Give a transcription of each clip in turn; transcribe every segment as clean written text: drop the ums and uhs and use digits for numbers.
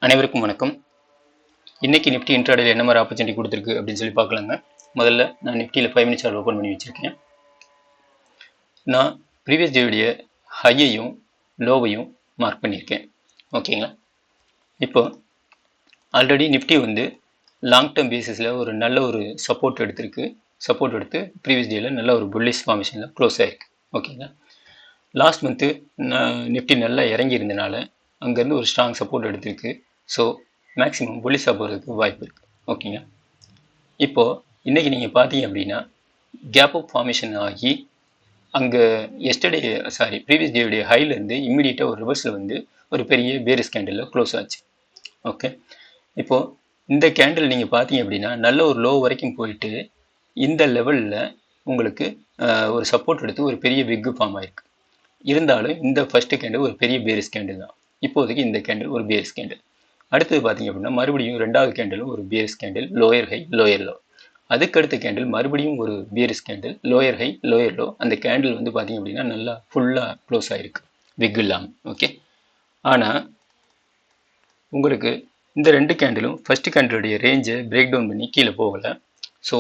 அனைவருக்கும் வணக்கம். இன்னைக்கு நிஃப்டி இன்ட்ராடேல என்ன மாதிரி ஆப்பர்ச்சுனிட்டி கொடுத்துருக்கு அப்படின்னு சொல்லி பார்க்கலாங்க. முதல்ல நான் நிஃப்டியில் 5 மினிட்ஸ் சார்ட் ஓப்பன் பண்ணி வச்சிருக்கேன். நான் ப்ரீவியஸ் டேவுடைய ஹையையும் லோவையும் மார்க் பண்ணியிருக்கேன். ஓகேங்களா. இப்போ ஆல்ரெடி நிஃப்டி வந்து லாங் டேர்ம் பேசிஸில் ஒரு நல்ல ஒரு சப்போர்ட் எடுத்து ப்ரீவியஸ் டேயில் நல்ல ஒரு புல்லிஷ் ஃபார்மேஷனில் க்ளோஸ் ஆகிருக்கு. ஓகேங்களா. லாஸ்ட் மந்த்து நிஃப்டி நல்லா இறங்கி இருந்தனால அங்கேருந்து ஒரு ஸ்ட்ராங் சப்போர்ட் எடுத்திருக்கு. ஸோ மேக்ஸிமம் புல்லிஷாக போகிறதுக்கு வாய்ப்பு இருக்குது. ஓகேங்க. இப்போது இன்றைக்கி நீங்கள் பார்த்தீங்க அப்படின்னா கேப் அப் ஃபார்மேஷன் ஆகி அங்கே ப்ரீவியஸ் டேவுடைய ஹைலேருந்து இம்மிடியேட்டாக ஒரு ரிவர்ஸில் வந்து ஒரு பெரிய பேரிஸ் கேண்டிலில் க்ளோஸ் ஆச்சு. ஓகே. இப்போது இந்த கேண்டில் நீங்கள் பார்த்தீங்க அப்படின்னா நல்ல ஒரு லோ வரைக்கும் போயிட்டு இந்த லெவலில் உங்களுக்கு ஒரு சப்போர்ட் எடுத்து ஒரு பெரிய விக்கு ஃபார்ம் ஆயிருக்கு. இருந்தாலும் இந்த ஃபர்ஸ்ட் கேண்டில் ஒரு பெரிய பேரிஸ் கேண்டில் தான். இப்போதைக்கு இந்த கேண்டில் ஒரு பேரிஸ் கேண்டில். அடுத்தது பார்த்தீங்க அப்படின்னா மறுபடியும் ரெண்டாவது கேண்டிலும் ஒரு Paris candle, lower high lower low. அதுக்கடுத்த கேண்டில் மறுபடியும் ஒரு Paris candle, lower high lower low. அந்த கேண்டில் வந்து பார்த்தீங்க அப்படின்னா நல்லா ஃபுல்லாக க்ளோஸ் ஆகிருக்கு விக் இல்லாமல். ஓகே. ஆனால் உங்களுக்கு இந்த ரெண்டு கேண்டிலும் ஃபர்ஸ்ட் கேண்டிலுடைய ரேஞ்சை பிரேக் டவுன் பண்ணி கீழே போகலை. ஸோ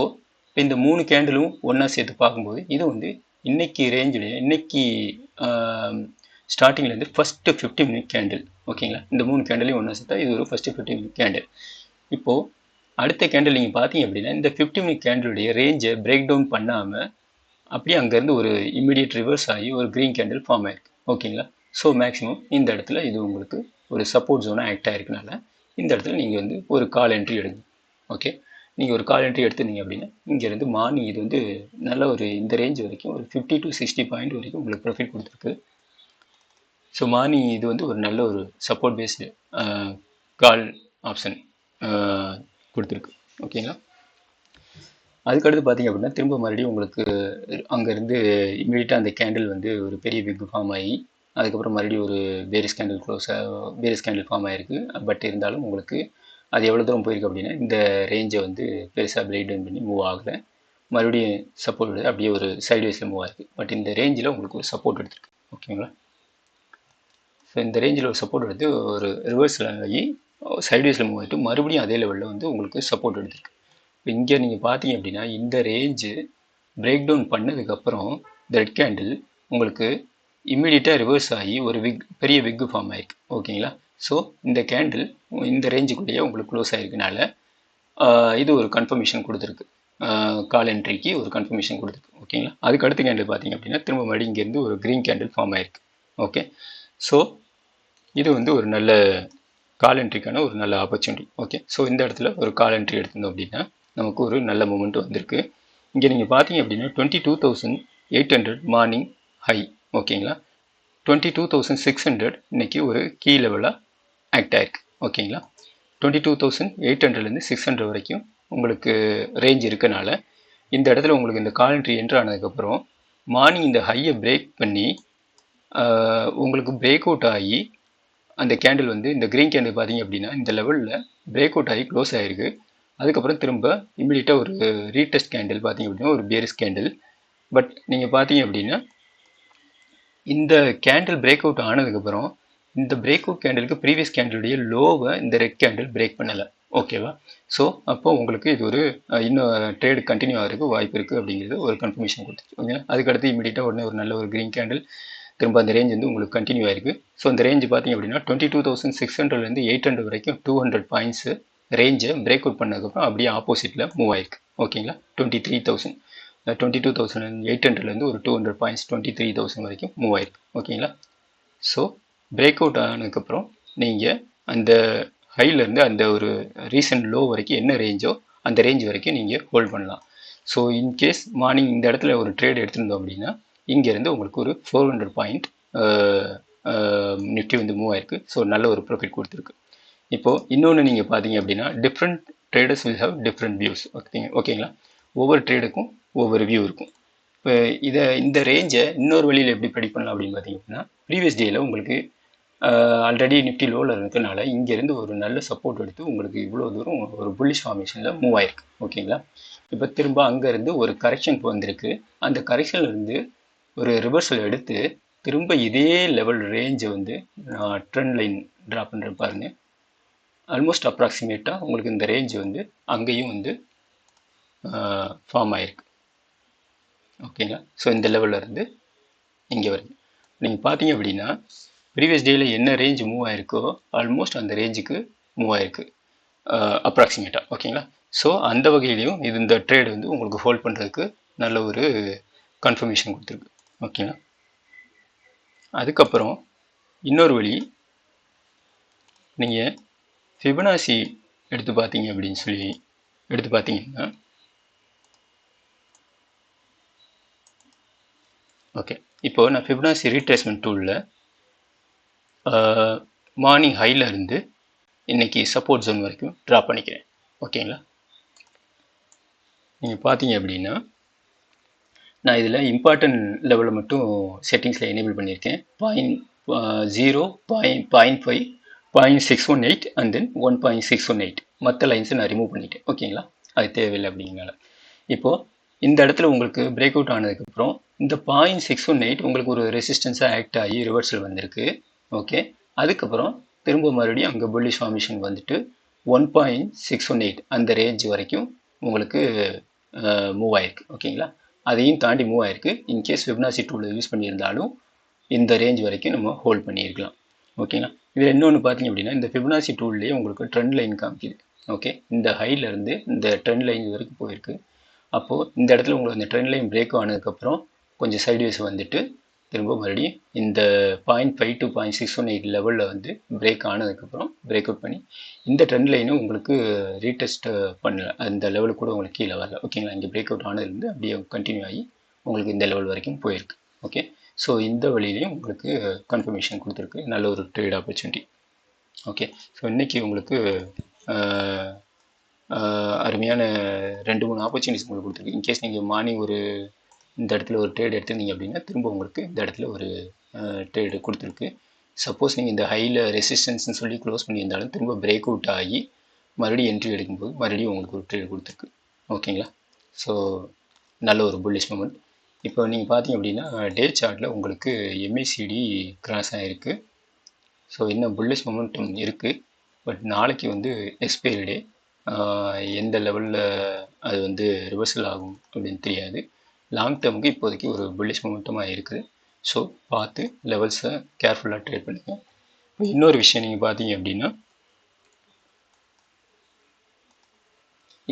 இந்த 3 கேண்டிலும் ஒன்றா சேர்த்து பார்க்கும்போது இது வந்து இன்னைக்கு ரேஞ்சுடைய இன்னைக்கு ஸ்டார்டிங்லேருந்து ஃபஸ்ட்டு 50 மினிட் கேண்டில். ஓகேங்களா. இந்த 3 கேண்டிலையும் ஒன்றா சேர்த்தா இது ஒரு ஃபஸ்ட்டு 50 மினிட் கேண்டில். இப்போது அடுத்த கேண்டில் நீங்கள் பார்த்தீங்க அப்படின்னா இந்த 50 மினிட் கேண்டிலுடைய ரேஞ்சை பிரேக் டவுன் பண்ணாமல் அப்படியே அங்கேருந்து ஒரு இம்மிடியேட் ரிவர்ஸ் ஆகி ஒரு க்ரீன் கேண்டில் ஃபார்ம் ஆயிருக்கு. ஓகேங்களா. ஸோ மேக்ஸிமம் இந்த இடத்துல இது உங்களுக்கு ஒரு சப்போர்ட் ஜோனாக ஆக்ட் ஆகிருக்கனால இந்த இடத்துல நீங்கள் வந்து ஒரு கால் என்ட்ரி எடுங்க. ஓகே. நீங்கள் ஒரு கால் என்ட்ரி எடுத்துருந்தீங்க அப்படின்னா இங்கேருந்து மார்னிங் இது வந்து நல்ல ஒரு இந்த ரேஞ்ச் வரைக்கும் ஒரு 50 to 60 பாயிண்ட் வரைக்கும் உங்களுக்கு ப்ராஃபிட் கொடுத்துருக்கு. ஸோ மார்னிங் இது வந்து ஒரு நல்ல ஒரு சப்போர்ட் பேஸ்டு கால் ஆப்ஷன் கொடுத்துருக்கு. ஓகேங்களா. அதுக்கடுத்து பார்த்தீங்க அப்படின்னா திரும்ப மறுபடியும் உங்களுக்கு அங்கேருந்து இமீடியட்டாக அந்த கேண்டில் வந்து ஒரு பெரிய பிக் ஃபார்ம் ஆகி அதுக்கப்புறம் மறுபடியும் ஒரு பேரிஸ் கேண்டில் ஃபார்ம் ஆகிருக்கு. பட் இருந்தாலும் உங்களுக்கு அது எவ்வளோ தூரம் போயிருக்கு அப்படின்னா இந்த ரேஞ்சை வந்து பெருசாக பிரேக் டவுன் பண்ணி மூவ் ஆகலை. மறுபடியும் சப்போர்ட் அப்படியே ஒரு சைட்வேஸில் மூவ் ஆகிருக்கு. பட் இந்த ரேஞ்சில் உங்களுக்கு ஒரு சப்போர்ட் எடுத்துருக்கு. ஓகேங்களா. ஸோ இந்த ரேஞ்சில் ஒரு சப்போர்ட் எடுத்து ஒரு ரிவர்ஸில் ஆகி சைட்வேஸில் மூவ் ஆகிட்டு மறுபடியும் அதே லெவலில் வந்து உங்களுக்கு சப்போர்ட் எடுத்துருக்கு. இப்போ இங்கே நீங்கள் பார்த்தீங்க அப்படின்னா இந்த ரேஞ்சு பிரேக் டவுன் பண்ணதுக்கப்புறம் இந்த ரெட் கேண்டில் உங்களுக்கு இம்மிடியட்டாக ரிவர்ஸ் ஆகி ஒரு பெரிய விக்கு ஃபார்ம் ஆயிருக்கு. ஓகேங்களா. ஸோ இந்த கேண்டில் இந்த ரேஞ்சுக்குள்ளேயே உங்களுக்கு க்ளோஸ் ஆகிருக்கனால இது ஒரு கன்ஃபர்மேஷன் கொடுத்துருக்கு. கால் என்ட்ரிக்கு ஒரு கன்ஃபர்மேஷன் கொடுத்துருக்கு. ஓகேங்களா. அதுக்கு அடுத்த கேண்டில் பார்த்தீங்க அப்படின்னா திரும்ப மறுபடியும் இங்கேருந்து ஒரு க்ரீன் கேண்டில் ஃபார்ம் ஆயிருக்கு. ஓகே. ஸோ இது வந்து ஒரு நல்ல கால் என்ட்ரிக்கான ஒரு நல்ல ஆப்பர்ச்சுனிட்டி. ஓகே. ஸோ இந்த இடத்துல ஒரு கால் என்ட்ரி எடுத்திருந்தோம் அப்படின்னா நமக்கு ஒரு நல்ல மூமெண்ட் வந்திருக்கு. இங்கே நீங்கள் பார்த்தீங்க அப்படின்னா 22,800 மார்னிங் ஹை. ஓகேங்களா. 22,600 இன்னைக்கு ஒரு கீ லெவலாக ஆக்ட் ஆயிருக்கு. ஓகேங்களா. 22,800லேருந்து 600 வரைக்கும் உங்களுக்கு ரேஞ்ச் இருக்கனால இந்த இடத்துல உங்களுக்கு இந்த கால் என்ட்ரி என்ட்ரு ஆனதுக்கப்புறம் மார்னிங் இந்த ஹையை பிரேக் பண்ணி உங்களுக்கு பிரேக் அவுட் ஆகி அந்த கேண்டில் வந்து இந்த க்ரீன் கேண்டில் பார்த்தீங்க அப்படின்னா இந்த லெவலில் பிரேக் அவுட் ஆகி க்ளோஸ் ஆகிருக்கு. அதுக்கப்புறம் திரும்ப இம்மிடியட்டாக ஒரு ரீடெஸ்ட் கேண்டில் பார்த்தீங்க அப்படின்னா ஒரு பேரிஸ் கேண்டில். பட் நீங்கள் பார்த்தீங்க அப்படின்னா இந்த கேண்டில் பிரேக் அவுட் ஆனதுக்கப்புறம் இந்த பிரேக் அவுட் கேண்டிலுக்கு ப்ரீவியஸ் கேண்டிலுடைய லோவை இந்த ரெட் கேண்டில் பிரேக் பண்ணலை. ஓகேவா. ஸோ அப்போ உங்களுக்கு இது ஒரு இன்னும் ட்ரேடு கண்டினியூ ஆகிறதுக்கு வாய்ப்பு இருக்குது அப்படிங்கிறது ஒரு கன்ஃபர்மேஷன் கொடுத்துச்சு. ஓகேங்களா. அதுக்கடுத்து இமீடியட்டாக உடனே ஒரு நல்ல ஒரு க்ரீன் கேண்டில் திரும்ப அந்த ரேஞ்ச் வந்து உங்களுக்கு கண்டினியூ ஆயிருக்கு. ஸோ அந்த ரேஞ்ச் பார்த்தீங்க அப்படின்னா 22,600லேருந்து 800 வரைக்கும் 200 பாயிண்ட்ஸு ரேஞ்சை பிரேக் அவுட் பண்ணதுக்கப்புறம் அப்படியே ஆப்போசிட்டில் மூவ் ஆயிருக்கு. ஓகேங்களா. 22,800லேருந்து ஒரு 200 பாயிண்ட்ஸ் 23,000 வரைக்கும் மூவ் ஆயிருக்கு. ஓகேங்களா. ஸோ பிரேக் அவுட் ஆனதுக்கப்புறம் நீங்கள் அந்த ஹைலேருந்து அந்த ஒரு ரீசன்ட் லோ வரைக்கும் என்ன ரேஞ்சோ அந்த ரேஞ்ச் வரைக்கும் நீங்கள் ஹோல்ட் பண்ணலாம். ஸோ இன்கேஸ் மார்னிங் இந்த இடத்துல ஒரு ட்ரேட் எடுத்திருந்தோம் அப்படின்னா இங்கேருந்து உங்களுக்கு ஒரு 400 பாயிண்ட் நிஃப்டி வந்து மூவ் ஆயிருக்கு. ஸோ நல்ல ஒரு ப்ராஃபிட் கொடுத்துருக்கு. இப்போது இன்னொன்று நீங்கள் பார்த்தீங்க அப்படின்னா different traders will have different views. ஓகேங்களா. ஒவ்வொரு ட்ரேடுக்கும் ஒவ்வொரு வியூ இருக்கும். இப்போ இந்த ரேஞ்சை இன்னொரு வழியில் எப்படி ப்ரெடிக்ட் பண்ணலாம் அப்படின்னு பார்த்தீங்க அப்படின்னா ப்ரீவியஸ் டேயில் உங்களுக்கு ஆல்ரெடி நிஃப்டி லோவில் இருக்கிறதுனால இங்கேருந்து ஒரு நல்ல சப்போர்ட் எடுத்து உங்களுக்கு இவ்வளோ தூரம் ஒரு புல்லிஷ் ஃபார்மேஷனில் மூவ் ஆயிருக்கு. ஓகேங்களா. இப்போ திரும்ப அங்கேருந்து ஒரு கரெக்ஷன் வந்திருக்கு. அந்த கரெக்ஷன்லேருந்து ஒரு ரிவர்சல் எடுத்து திரும்ப இதே லெவல் ரேஞ்சை வந்து நான் ட்ரெண்ட் லைன் ட்ரா பண்ணுறேன் பாருங்க. ஆல்மோஸ்ட் அப்ராக்சிமேட்டாக உங்களுக்கு இந்த ரேஞ்ச் வந்து அங்கேயும் வந்து ஃபார்ம் ஆயிருக்கு. ஓகேங்களா? ஸோ இந்த லெவலில் இருந்து இங்கே வரைக்கும் நீங்கள் பார்த்தீங்க அப்படின்னா ப்ரீவியஸ் டேயில் என்ன ரேஞ்ச் மூவ் ஆயிருக்கோ ஆல்மோஸ்ட் அந்த ரேஞ்சுக்கு மூவ் ஆயிருக்கு அப்ராக்சிமேட்டாக. ஓகேங்களா? ஸோ அந்த வகையிலையும் இது இந்த ட்ரேட் வந்து உங்களுக்கு ஹோல்ட் பண்ணுறதுக்கு நல்ல ஒரு கன்ஃபர்மேஷன் கொடுத்துருக்கு. ஓகேங்களா? அதுக்கப்புறம் இன்னொரு வழி, நீங்கள் ஃபிபனாசி எடுத்து பார்த்தீங்க அப்படின்னு சொல்லி எடுத்து பார்த்தீங்கன்னா ஓகே, இப்போ நான் ஃபிபனாசி ரீட்ரேஸ்மெண்ட் டூலில் மார்னிங் ஹையில் இருந்து இன்னைக்கு சப்போர்ட் ஜோன் வரைக்கும் ட்ரா பண்ணிக்கிறேன். ஓகேங்களா? நீங்கள் பார்த்தீங்க அப்படின்னா நான் இதில் இம்பார்ட்டன்ட் லெவலில் மட்டும் செட்டிங்ஸில் எனேபிள் பண்ணியிருக்கேன். 0, 0.5, 0.618 அண்ட் தென் 1.618 மற்ற லைன்ஸை நான் ரிமூவ் பண்ணிட்டேன். ஓகேங்களா? அது தேவையில்லை அப்படிங்கிறனால. இப்போது இந்த இடத்துல உங்களுக்கு பிரேக் அவுட் ஆனதுக்கப்புறம் இந்த 0.618 உங்களுக்கு ஒரு ரெசிஸ்டன்ஸாக ஆக்ட் ஆகி ரிவர்சல் வந்திருக்கு. ஓகே, அதுக்கப்புறம் திரும்ப மறுபடியும் அங்கே புல்லிஷ் ஃபார்மேஷன் வந்துட்டு 1.618 அந்த ரேஞ்ச் வரைக்கும் உங்களுக்கு மூவ் ஆயிருக்கு. ஓகேங்களா? அதையும் தாண்டி மூவ் ஆயிருக்கு. இன்கேஸ் ஃபிபனாசி டூலில் யூஸ் பண்ணியிருந்தாலும் இந்த ரேஞ்ச் வரைக்கும் நம்ம ஹோல்ட் பண்ணியிருக்கலாம். ஓகேங்களா? இதில் இன்னொன்று பார்த்தீங்க அப்படின்னா இந்த ஃபிபனாசி டூல்லேயே உங்களுக்கு ட்ரெண்ட் லைன் காமிக்குது. ஓகே, இந்த ஹைலேருந்து இந்த ட்ரெண்ட் லைன் வரைக்கும் போயிருக்கு. அப்போது இந்த இடத்துல உங்களுக்கு இந்த ட்ரெண்ட் லைன் பிரேக் ஆனதுக்கப்புறம் கொஞ்சம் சைட்வேஸ் வந்துட்டு திரும்ப மறுபடியும் இந்த 0.5 to 0.618 லெவலில் வந்து பிரேக் ஆனதுக்கப்புறம் பிரேக் அவுட் பண்ணி இந்த ட்ரெண்ட் லைனும் உங்களுக்கு ரீடெஸ்ட் பண்ணல, அந்த லெவலுக்கு கூட உங்களுக்கு கீழே வரல. ஓகேங்களா? இங்கே பிரேக் அவுட் ஆனதுலேருந்து அப்படியே கண்டினியூ ஆகி உங்களுக்கு இந்த லெவல் வரைக்கும் போயிருக்கு. ஓகே, ஸோ இந்த வழியிலையும் உங்களுக்கு கன்ஃபர்மேஷன் கொடுத்துருக்கு, நல்ல ஒரு ட்ரேட் ஆப்பர்ச்சுனிட்டி. ஓகே, ஸோ இன்றைக்கி உங்களுக்கு அருமையான 2-3 ஆப்பர்ச்சுனிட்டிஸ் உங்களுக்கு கொடுத்துருக்கு. இன்கேஸ் நீங்கள் மார்னிங் ஒரு இந்த இடத்துல ஒரு ட்ரேட் எடுத்திருந்தீங்க அப்படின்னா திரும்ப உங்களுக்கு இந்த இடத்துல ஒரு ட்ரேடு கொடுத்துருக்கு. சப்போஸ் நீங்கள் இந்த ஹையில் ரெசிஸ்டன்ஸ்னு சொல்லி க்ளோஸ் பண்ணியிருந்தாலும் திரும்ப பிரேக் அவுட் ஆகி மறுபடியும் என்ட்ரி எடுக்கும்போது மறுபடியும் உங்களுக்கு ஒரு ட்ரேட் கொடுத்துருக்கு. ஓகேங்களா? ஸோ நல்ல ஒரு புல்லிஷ் மூமெண்ட். இப்போ நீங்கள் பார்த்தீங்க அப்படின்னா டே சார்ட்டில் உங்களுக்கு MACD கிராஸ் ஆகிருக்கு. ஸோ இன்னும் புல்லிஷ் மொமெண்டம் இருக்குது. பட் நாளைக்கு வந்து எக்ஸ்பைரி டே, எந்த லெவலில் அது வந்து ரிவர்சல் ஆகும் அப்படின்னு தெரியாது. லாங் டேர்முக்கு இப்போதைக்கு ஒரு புல்லிஷ் மொமெண்டமாக இருக்குது. ஸோ பார்த்து லெவல்ஸை கேர்ஃபுல்லாக ட்ரேட் பண்ணுங்கள். இப்போ இன்னொரு விஷயம் நீங்கள் பார்த்தீங்க அப்படின்னா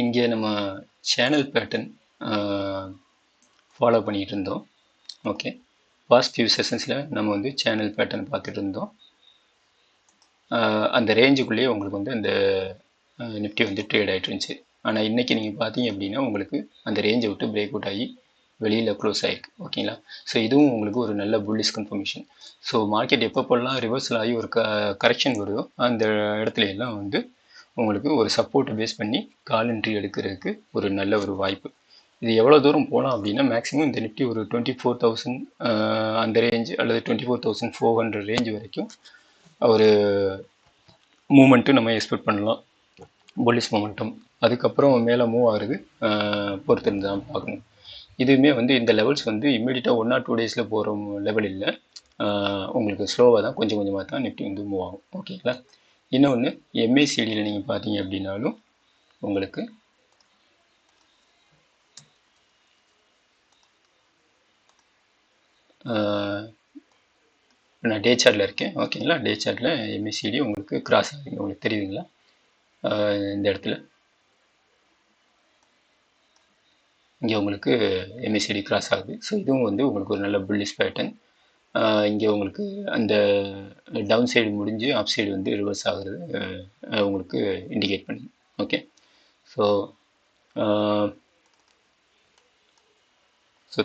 இங்கே நம்ம சேனல் பேட்டர்ன் ஃபாலோ பண்ணிகிட்டு இருந்தோம். ஓகே, பாஸ்ட் ஃபியூ செஷன்ஸில் நம்ம வந்து சேனல் பேட்டர்ன் பார்த்துட்டு இருந்தோம். அந்த ரேஞ்சுக்குள்ளேயே உங்களுக்கு வந்து அந்த நிஃப்டி வந்து ட்ரேட் ஆகிட்டு இருந்துச்சு. ஆனால் இன்றைக்கி நீங்கள் பார்த்தீங்க அப்படின்னா உங்களுக்கு அந்த ரேஞ்சை விட்டு பிரேக் அவுட் ஆகி வெளியில் க்ளோஸ் ஆகிருக்கு. ஓகேங்களா? ஸோ இதுவும் உங்களுக்கு ஒரு நல்ல புல்லிஷ் கன்ஃபர்மேஷன். ஸோ மார்க்கெட் எப்பப்போல்லாம் ரிவர்சல் ஆகி ஒரு கரெக்ஷன் வருதோ அந்த இடத்துல எல்லாம் வந்து உங்களுக்கு ஒரு சப்போர்ட்டை பேஸ் பண்ணி கால் என்ட்ரி எடுக்கிறதுக்கு ஒரு நல்ல ஒரு வாய்ப்பு. இது எவ்வளோ தூரம் போகலாம் அப்படின்னா மேக்ஸிமம் இந்த நிஃப்டி ஒரு 24,000 அந்த ரேஞ்ச் அல்லது 24,400 ரேஞ்ச் வரைக்கும் ஒரு மூமெண்ட்டு நம்ம எக்ஸ்பெக்ட் பண்ணலாம், புல்லிஷ் மூமெண்டம். அதுக்கப்புறம் மேலே மூவ் ஆகுறது பொறுத்திருந்து தான் பார்க்கணும். இதுவுமே வந்து இந்த லெவல்ஸ் வந்து இம்மீடியட்டாக 1 or 2 டேஸில் போகிற லெவல் இல்லை, உங்களுக்கு ஸ்லோவாக தான் கொஞ்சம் கொஞ்சமாக தான் நிஃப்டி வந்து மூவ் ஆகும். ஓகேங்களா? இன்னொன்று MACDயில் நீங்கள் பார்த்தீங்க அப்படின்னாலும் உங்களுக்கு நான் டே சார்ட்டில் இருக்கேன். ஓகேங்களா? டே சார்ட்டில் MACD உங்களுக்கு கிராஸ் ஆகுது, உங்களுக்கு தெரியுதுங்களா? இந்த இடத்துல இங்கே உங்களுக்கு MACD கிராஸ் ஆகுது. ஸோ இதுவும் வந்து உங்களுக்கு ஒரு நல்ல புல்லிஷ் பேட்டர்ன். இங்கே உங்களுக்கு அந்த டவுன் சைடு முடிஞ்சு அப் சைடு வந்து ரிவர்ஸ் ஆகுறது உங்களுக்கு இண்டிகேட் பண்ணுது. Okay, so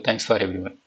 thanks for every one.